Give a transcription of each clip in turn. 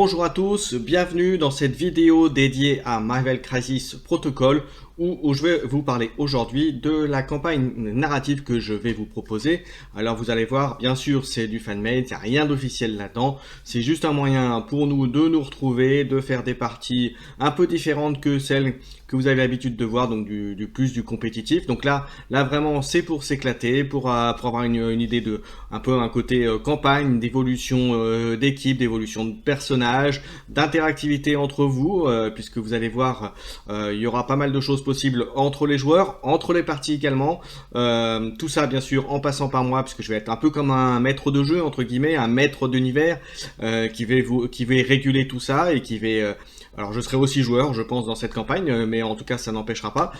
Bonjour à tous, bienvenue dans cette vidéo dédiée à Marvel Crisis Protocol où je vais vous parler aujourd'hui de la campagne narrative que je vais vous proposer. Alors vous allez voir, bien sûr c'est du fan-made, il n'y a rien d'officiel là-dedans, c'est juste un moyen pour nous de nous retrouver, de faire des parties un peu différentes que celles que vous avez l'habitude de voir, donc du compétitif. Donc là vraiment c'est pour s'éclater, pour avoir une idée de un peu un côté campagne, d'évolution d'équipe, d'évolution de personnages, d'interactivité entre vous, puisque vous allez voir il y aura pas mal de choses possibles entre les joueurs, entre les parties également, tout ça bien sûr en passant par moi, puisque je vais être un peu comme un maître de jeu entre guillemets, un maître d'univers qui va réguler tout ça et qui va alors je serai aussi joueur, je pense, dans cette campagne, mais en tout cas ça n'empêchera pas.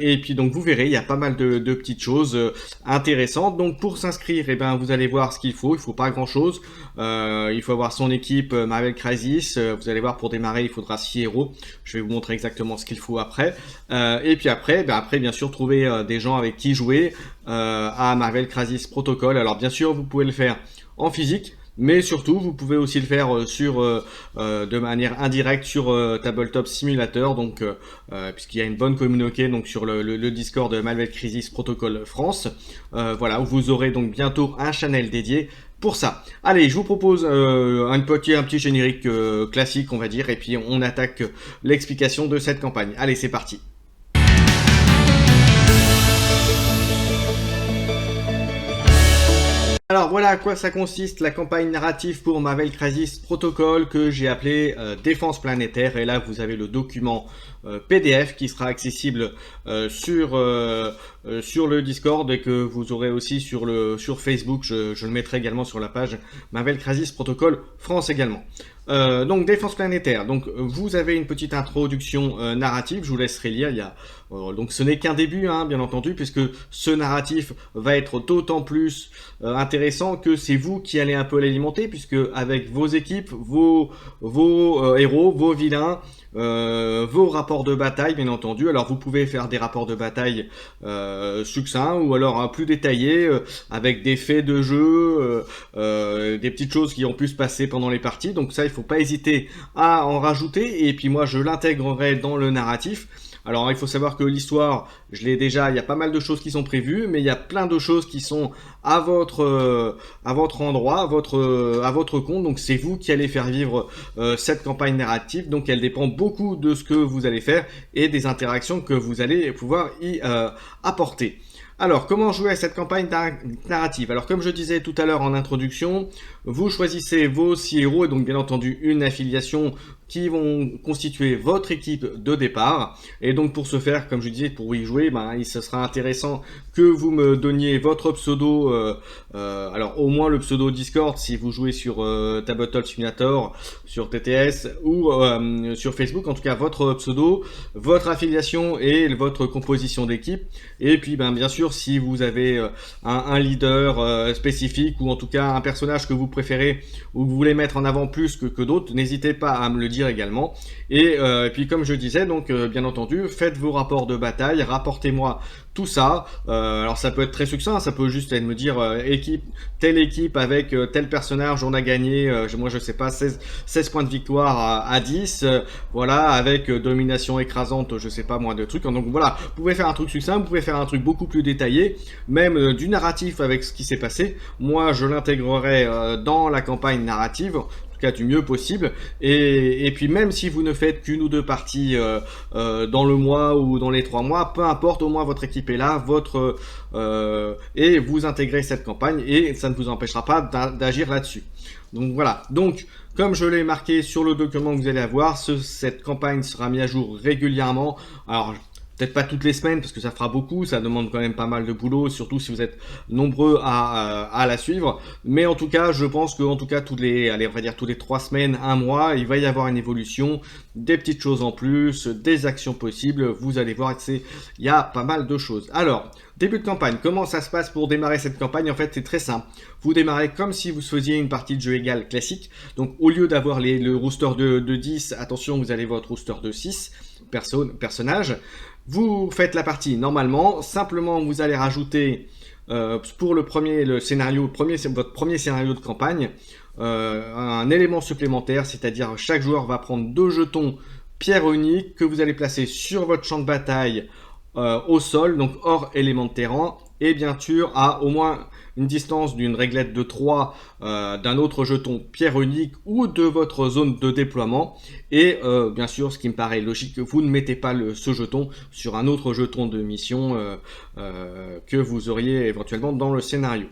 Et puis donc vous verrez, il y a pas mal de petites choses intéressantes. Donc pour s'inscrire, eh ben vous allez voir ce qu'il faut pas grand chose. Il faut avoir son équipe Marvel Crisis. Vous allez voir, pour démarrer, il faudra 6 héros. Je vais vous montrer exactement ce qu'il faut après. Et puis après bien sûr trouver des gens avec qui jouer à Marvel Crisis Protocol. Alors bien sûr vous pouvez le faire en physique, mais surtout vous pouvez aussi le faire de manière indirecte sur Tabletop Simulator, donc puisqu'il y a une bonne communauté donc sur le Discord de Marvel Crisis Protocol France, voilà, où vous aurez donc bientôt un channel dédié pour ça. Allez, je vous propose un petit générique classique, on va dire, et puis on attaque l'explication de cette campagne. Allez, c'est parti. Alors voilà à quoi ça consiste la campagne narrative pour Marvel Crisis Protocol, que j'ai appelé Défense planétaire. Et là vous avez le document PDF qui sera accessible sur le Discord, et que vous aurez aussi sur Facebook. Je le mettrai également sur la page Marvel Crisis Protocol France également. Donc Défense planétaire, donc vous avez une petite introduction narrative, je vous laisserai lire. Donc ce n'est qu'un début, hein, bien entendu, puisque ce narratif va être d'autant plus intéressant que c'est vous qui allez un peu l'alimenter, puisque avec vos équipes, vos héros, vos vilains, vos rapports de bataille, bien entendu. Alors vous pouvez faire des rapports de bataille succincts, ou alors plus détaillés, avec des faits de jeu, des petites choses qui ont pu se passer pendant les parties. Donc ça, il faut pas hésiter à en rajouter, et puis moi je l'intégrerai dans le narratif. Alors il faut savoir que l'histoire, je l'ai déjà, il y a pas mal de choses qui sont prévues, mais il y a plein de choses qui sont à votre endroit, à votre compte. Donc c'est vous qui allez faire vivre cette campagne narrative. Donc elle dépend beaucoup de ce que vous allez faire et des interactions que vous allez pouvoir y apporter. Alors, comment jouer à cette campagne narrative? Alors, comme je disais tout à l'heure en introduction, vous choisissez vos 6 héros, et donc bien entendu une affiliation qui vont constituer votre équipe de départ. Et donc pour ce faire, comme je disais, pour y jouer, ce sera intéressant que vous me donniez votre pseudo, alors au moins le pseudo Discord si vous jouez sur Tabletop Simulator, sur TTS ou sur Facebook. En tout cas votre pseudo, votre affiliation et votre composition d'équipe. Et puis bien sûr, si vous avez un leader spécifique, ou en tout cas un personnage que vous préférez ou que vous voulez mettre en avant plus que d'autres, n'hésitez pas à me le dire également. Et puis comme je disais, donc bien entendu, faites vos rapports de bataille, rapportez-moi tout ça. Alors ça peut être très succinct, ça peut juste être me dire telle équipe avec tel personnage, on a gagné, moi je sais pas, 16 points de victoire à 10, voilà, avec domination écrasante, je sais pas moi, de trucs. Donc voilà, vous pouvez faire un truc succinct, vous pouvez faire un truc beaucoup plus détaillé, même du narratif avec ce qui s'est passé. Moi je l'intégrerai dans la campagne narrative, cas du mieux possible, et puis même si vous ne faites qu'une ou deux parties dans le mois ou dans les 3 mois, peu importe, au moins votre équipe est là, et vous intégrez cette campagne, et ça ne vous empêchera pas d'agir là-dessus. Donc voilà, donc comme je l'ai marqué sur le document que vous allez avoir, cette campagne sera mise à jour régulièrement. Alors peut-être pas toutes les semaines, parce que ça fera beaucoup, ça demande quand même pas mal de boulot, surtout si vous êtes nombreux à la suivre. Mais en tout cas, je pense que allez, on va dire tous les 3 semaines, 1 mois, il va y avoir une évolution, des petites choses en plus, des actions possibles. Vous allez voir que il y a pas mal de choses. Alors, début de campagne, comment ça se passe pour démarrer cette campagne? En fait, c'est très simple. Vous démarrez comme si vous faisiez une partie de jeu égale classique. Donc, au lieu d'avoir le rooster de 10, attention, vous avez votre rooster de 6 personnages. Vous faites la partie normalement, simplement vous allez rajouter pour votre premier scénario de campagne, un élément supplémentaire, c'est-à-dire chaque joueur va prendre 2 jetons pierre unique que vous allez placer sur votre champ de bataille au sol, donc hors élément de terrain, et bien sûr à au moins une distance d'une réglette de 3 d'un autre jeton pierre unique ou de votre zone de déploiement. Et bien sûr, ce qui me paraît logique, vous ne mettez pas ce jeton sur un autre jeton de mission que vous auriez éventuellement dans le scénario.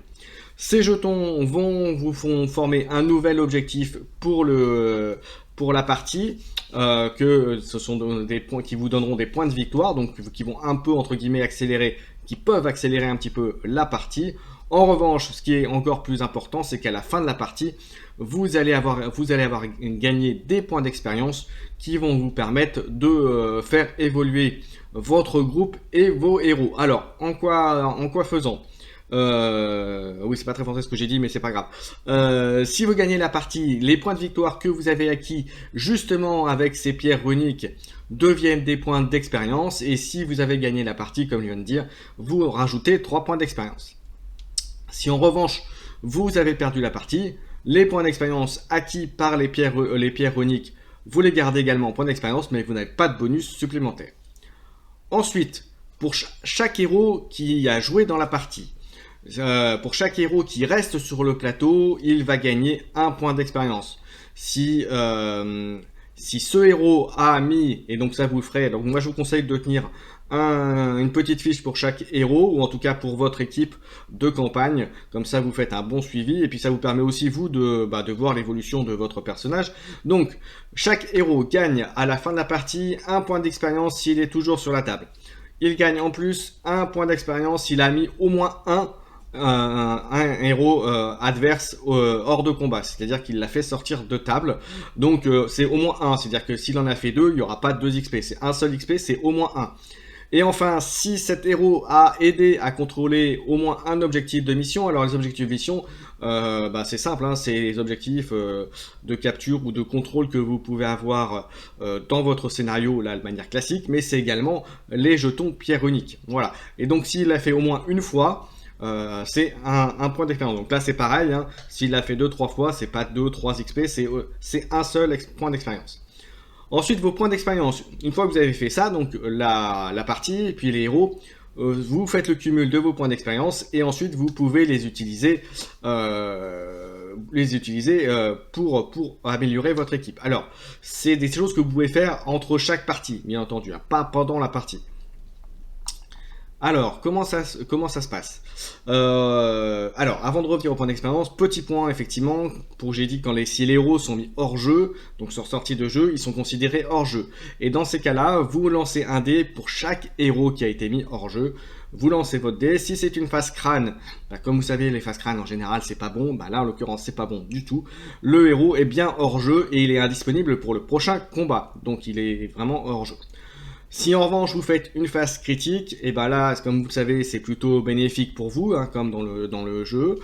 Ces jetons vous font former un nouvel objectif pour la partie, que ce sont des points qui vous donneront des points de victoire, donc qui vont un peu entre guillemets accélérer, qui peuvent accélérer un petit peu la partie. En revanche, ce qui est encore plus important, c'est qu'à la fin de la partie, vous allez avoir gagné des points d'expérience qui vont vous permettre de faire évoluer votre groupe et vos héros. Alors, en quoi faisant? Oui, c'est pas très français ce que j'ai dit, mais c'est pas grave. Si vous gagnez la partie, les points de victoire que vous avez acquis justement avec ces pierres runiques deviennent des points d'expérience. Et si vous avez gagné la partie, comme je viens de dire, vous rajoutez 3 points d'expérience. Si en revanche, vous avez perdu la partie, les points d'expérience acquis par les pierres runiques, vous les gardez également en points d'expérience, mais vous n'avez pas de bonus supplémentaire. Ensuite, pour chaque héros qui a joué dans la partie, pour chaque héros qui reste sur le plateau, il va gagner 1 point d'expérience. Si ce héros a mis, et donc ça vous ferait, donc moi je vous conseille de tenir une petite fiche pour chaque héros, ou en tout cas pour votre équipe de campagne, comme ça vous faites un bon suivi, et puis ça vous permet aussi vous de voir l'évolution de votre personnage. Donc chaque héros gagne à la fin de la partie 1 point d'expérience s'il est toujours sur la table. Il gagne en plus 1 point d'expérience s'il a mis au moins un héros adverse hors de combat, c'est-à-dire qu'il l'a fait sortir de table. Donc c'est au moins 1, c'est-à-dire que s'il en a fait 2, il n'y aura pas 2 XP, c'est un seul XP, c'est au moins 1. Et enfin, si cet héros a aidé à contrôler au moins un objectif de mission, alors les objectifs de mission, c'est simple, hein, c'est les objectifs de capture ou de contrôle que vous pouvez avoir dans votre scénario là, de manière classique, mais c'est également les jetons pierre unique. Voilà. Et donc s'il l'a fait au moins une fois, c'est un point d'expérience. Donc là c'est pareil, hein, s'il l'a fait 2-3 fois, c'est pas 2-3 XP, c'est un seul point d'expérience. Ensuite, vos points d'expérience. Une fois que vous avez fait ça, donc la partie, et puis les héros, vous faites le cumul de vos points d'expérience et ensuite vous pouvez les utiliser pour améliorer votre équipe. Alors, c'est des choses que vous pouvez faire entre chaque partie, bien entendu, hein, pas pendant la partie. Alors, comment ça se passe? Alors, avant de revenir au point d'expérience, petit point, effectivement, j'ai dit que si les héros sont mis hors jeu, donc sur sortie de jeu, ils sont considérés hors jeu. Et dans ces cas-là, vous lancez un dé pour chaque héros qui a été mis hors jeu. Vous lancez votre dé. Si c'est une phase crâne, comme vous savez, les phases crâne en général, c'est pas bon. Là, en l'occurrence, c'est pas bon du tout. Le héros est bien hors jeu et il est indisponible pour le prochain combat. Donc, il est vraiment hors jeu. Si en revanche vous faites une phase critique, et là, comme vous le savez, c'est plutôt bénéfique pour vous, hein, comme dans le jeu,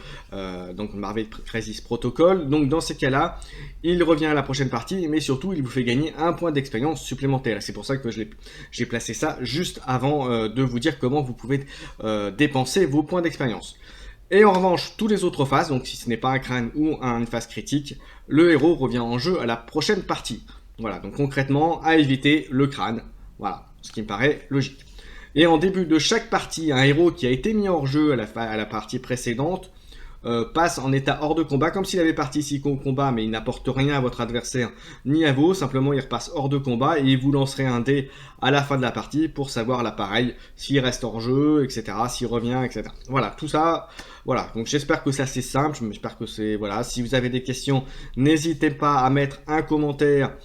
donc Marvel Crisis Protocol. Donc dans ces cas-là, il revient à la prochaine partie, mais surtout il vous fait gagner 1 point d'expérience supplémentaire. C'est pour ça que j'ai placé ça juste avant de vous dire comment vous pouvez dépenser vos points d'expérience. Et en revanche, toutes les autres phases, donc si ce n'est pas un crâne ou une phase critique, le héros revient en jeu à la prochaine partie. Voilà, donc concrètement, à éviter le crâne. Voilà, ce qui me paraît logique. Et en début de chaque partie, un héros qui a été mis hors jeu à la partie précédente passe en état hors de combat, comme s'il avait participé au combat, mais il n'apporte rien à votre adversaire ni à vous. Simplement, il repasse hors de combat et vous lancerez un dé à la fin de la partie pour savoir l'appareil, s'il reste hors jeu, etc., s'il revient, etc. Voilà, tout ça. Voilà, donc j'espère que ça c'est simple, j'espère que c'est... Voilà, si vous avez des questions, n'hésitez pas à mettre un commentaire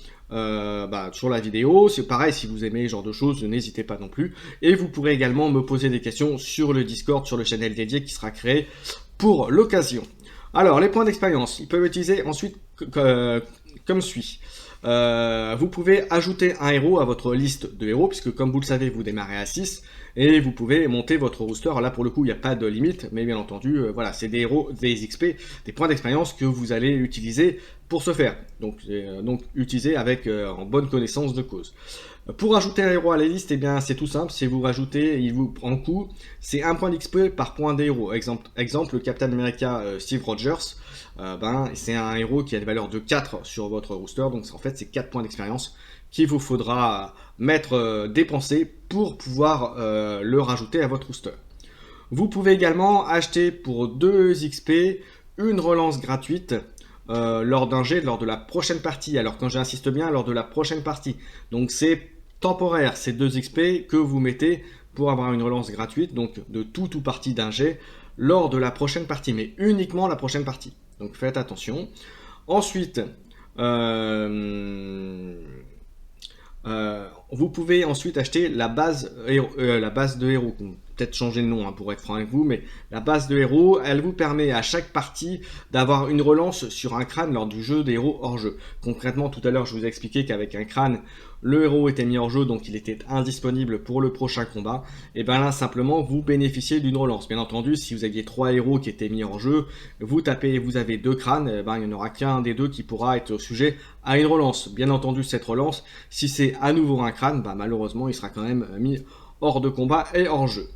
sur la vidéo. C'est pareil, si vous aimez ce genre de choses, n'hésitez pas non plus. Et vous pourrez également me poser des questions sur le Discord, sur le channel dédié qui sera créé pour l'occasion. Alors, les points d'expérience, ils peuvent utiliser ensuite comme suit. Vous pouvez ajouter un héros à votre liste de héros, puisque comme vous le savez, vous démarrez à 6, et vous pouvez monter votre roster. Là, pour le coup, il n'y a pas de limite, mais bien entendu, voilà, c'est des héros, des XP, des points d'expérience que vous allez utiliser pour ce faire. Donc utilisez avec en bonne connaissance de cause. Pour ajouter un héros à la liste, eh bien c'est tout simple, c'est vous rajoutez, il vous prend coup, c'est 1 point d'XP par point d'héros. Exemple, le Captain America Steve Rogers, c'est un héros qui a des valeurs de 4 sur votre rooster, donc en fait c'est 4 points d'expérience qu'il vous faudra dépenser pour pouvoir le rajouter à votre rooster. Vous pouvez également acheter pour 2 XP une relance gratuite lors d'un jet, lors de la prochaine partie. Alors quand j'insiste bien, lors de la prochaine partie. Donc c'est temporaire, c'est 2 XP que vous mettez pour avoir une relance gratuite, donc de tout ou partie d'un jet lors de la prochaine partie, mais uniquement la prochaine partie. Donc faites attention. Ensuite, vous pouvez ensuite acheter la base de héros. Peut-être changer de nom pour être franc avec vous, mais la base de héros, elle vous permet à chaque partie d'avoir une relance sur un crâne lors du jeu des héros hors jeu. Concrètement, tout à l'heure, je vous ai expliqué qu'avec un crâne, le héros était mis hors jeu, donc il était indisponible pour le prochain combat. Et bien là, simplement, vous bénéficiez d'une relance. Bien entendu, si vous aviez 3 héros qui étaient mis hors jeu, vous avez 2 crânes, il n'y en aura qu'un des 2 qui pourra être sujet à une relance. Bien entendu, cette relance, si c'est à nouveau un crâne, malheureusement, il sera quand même mis hors de combat et hors jeu.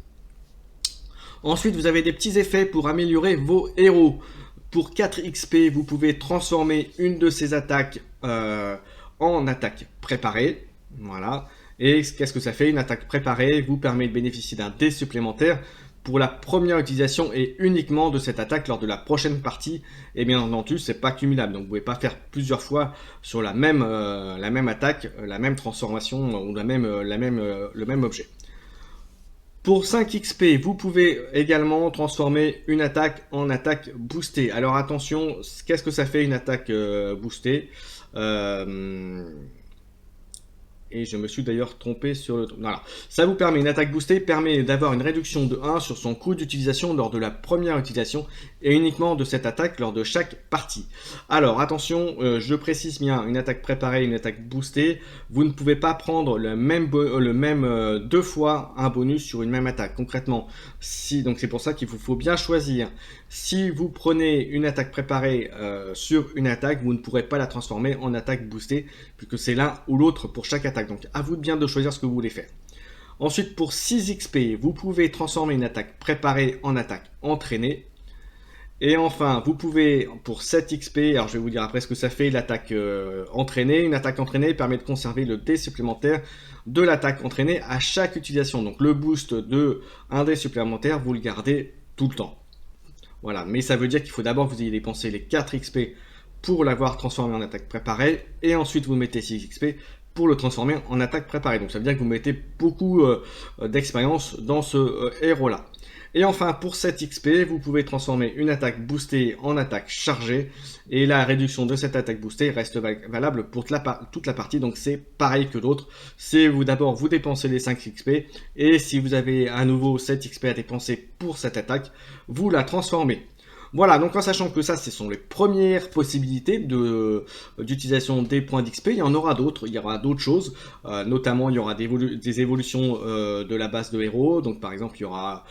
Ensuite, vous avez des petits effets pour améliorer vos héros. Pour 4 XP, vous pouvez transformer une de ces attaques en attaque préparée. Voilà. Et qu'est-ce que ça fait? Une attaque préparée vous permet de bénéficier d'un dé supplémentaire pour la première utilisation et uniquement de cette attaque lors de la prochaine partie. Et bien entendu, c'est pas cumulable. Donc vous pouvez pas faire plusieurs fois sur la même attaque, la même transformation ou le même objet. Pour 5 XP, vous pouvez également transformer une attaque en attaque boostée. Alors attention, qu'est-ce que ça fait une attaque boostée? Et je me suis d'ailleurs trompé sur le... Voilà. Ça vous permet, une attaque boostée permet d'avoir une réduction de 1 sur son coût d'utilisation lors de la première utilisation et uniquement de cette attaque lors de chaque partie. Alors attention, je précise bien, une attaque préparée, une attaque boostée, vous ne pouvez pas prendre le même 2 fois un bonus sur une même attaque. Concrètement, donc c'est pour ça qu'il vous faut bien choisir. Si vous prenez une attaque préparée sur une attaque, vous ne pourrez pas la transformer en attaque boostée, puisque c'est l'un ou l'autre pour chaque attaque. Donc à vous de bien de choisir ce que vous voulez faire. Ensuite, pour 6 XP, vous pouvez transformer une attaque préparée en attaque entraînée. Et enfin, vous pouvez, pour 7 XP, alors je vais vous dire après ce que ça fait, l'attaque entraînée. Une attaque entraînée permet de conserver le dé supplémentaire de l'attaque entraînée à chaque utilisation. Donc le boost de un dé supplémentaire, vous le gardez tout le temps. Voilà, mais ça veut dire qu'il faut d'abord que vous ayez dépensé les 4 XP pour l'avoir transformé en attaque préparée, et ensuite vous mettez 6 XP pour le transformer en attaque préparée. Donc ça veut dire que vous mettez beaucoup d'expérience dans ce héros-là. Et enfin, pour 7 XP, vous pouvez transformer une attaque boostée en attaque chargée, et la réduction de cette attaque boostée reste valable pour toute la partie, donc c'est pareil que l'autre. C'est d'abord vous dépensez les 5 XP, et si vous avez à nouveau 7 XP à dépenser pour cette attaque, vous la transformez. Voilà, donc en sachant que ça, ce sont les premières possibilités d'utilisation des points d'XP, il y en aura d'autres, il y aura d'autres choses, notamment il y aura des évolutions de la base de héros, donc par exemple il y aura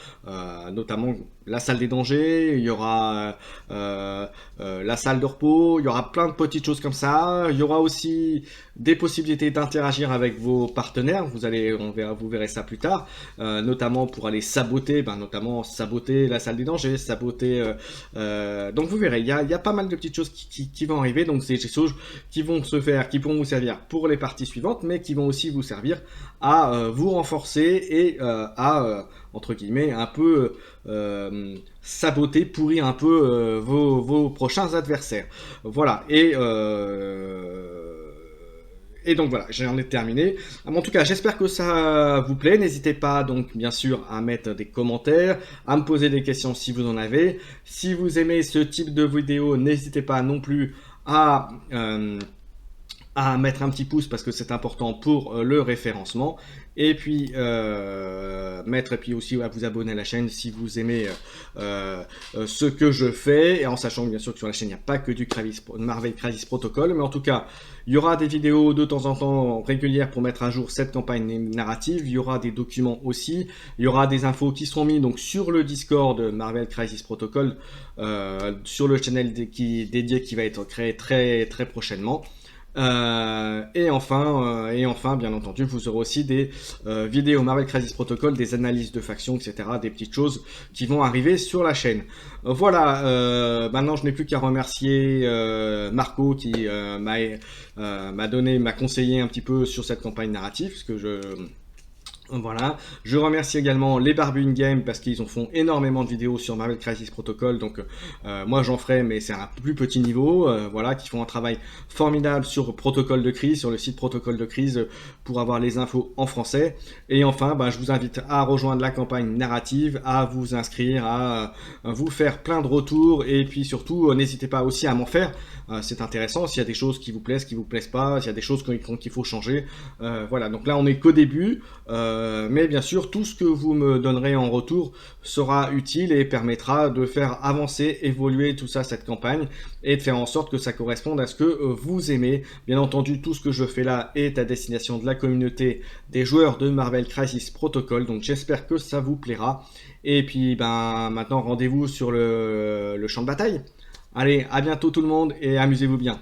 notamment la salle des dangers, il y aura la salle de repos, il y aura plein de petites choses comme ça, il y aura aussi des possibilités d'interagir avec vos partenaires, vous verrez ça plus tard, notamment pour aller saboter, notamment saboter la salle des dangers, saboter... donc vous verrez, il y a pas mal de petites choses qui vont arriver, donc c'est des choses qui vont vous servir pour les parties suivantes, mais qui vont aussi vous servir à vous renforcer et à entre guillemets un peu saboter, pourrir un peu vos prochains adversaires. Voilà, et donc voilà, j'en ai terminé. En tout cas, j'espère que ça vous plaît. N'hésitez pas donc bien sûr à mettre des commentaires, à me poser des questions si vous en avez. Si vous aimez ce type de vidéo, n'hésitez pas non plus à à mettre un petit pouce parce que c'est important pour le référencement, et puis et puis aussi à vous abonner à la chaîne si vous aimez ce que je fais, et en sachant bien sûr que sur la chaîne il n'y a pas que du Marvel Crisis Protocol, mais en tout cas il y aura des vidéos de temps en temps régulières pour mettre à jour cette campagne narrative, il y aura des documents aussi, il y aura des infos qui seront mises donc sur le Discord Marvel Crisis Protocol, sur le channel dédié qui va être créé très très prochainement. Et enfin, bien entendu, vous aurez aussi des vidéos Marvel Crisis Protocol, des analyses de factions, etc., des petites choses qui vont arriver sur la chaîne. Voilà, maintenant je n'ai plus qu'à remercier Marco qui m'a conseillé un petit peu sur cette campagne narrative, parce que voilà, je remercie également les Barbune Games parce qu'ils en font énormément de vidéos sur Marvel Crisis Protocol, donc moi j'en ferai mais c'est un plus petit niveau, voilà, qui font un travail formidable sur Protocole de crise, sur le site Protocole de crise pour avoir les infos en français. Et enfin, je vous invite à rejoindre la campagne narrative, à vous inscrire, à vous faire plein de retours, et puis surtout n'hésitez pas aussi à m'en faire, c'est intéressant s'il y a des choses qui vous plaisent pas, s'il y a des choses qu'il faut changer, voilà, donc là on est qu'au début, mais bien sûr tout ce que vous me donnerez en retour sera utile et permettra de faire avancer, évoluer tout ça, cette campagne, et de faire en sorte que ça corresponde à ce que vous aimez. Bien entendu, tout ce que je fais là est à destination de la communauté des joueurs de Marvel Crisis Protocol, donc j'espère que ça vous plaira. Et puis maintenant rendez-vous sur le champ de bataille. Allez, à bientôt tout le monde et amusez-vous bien.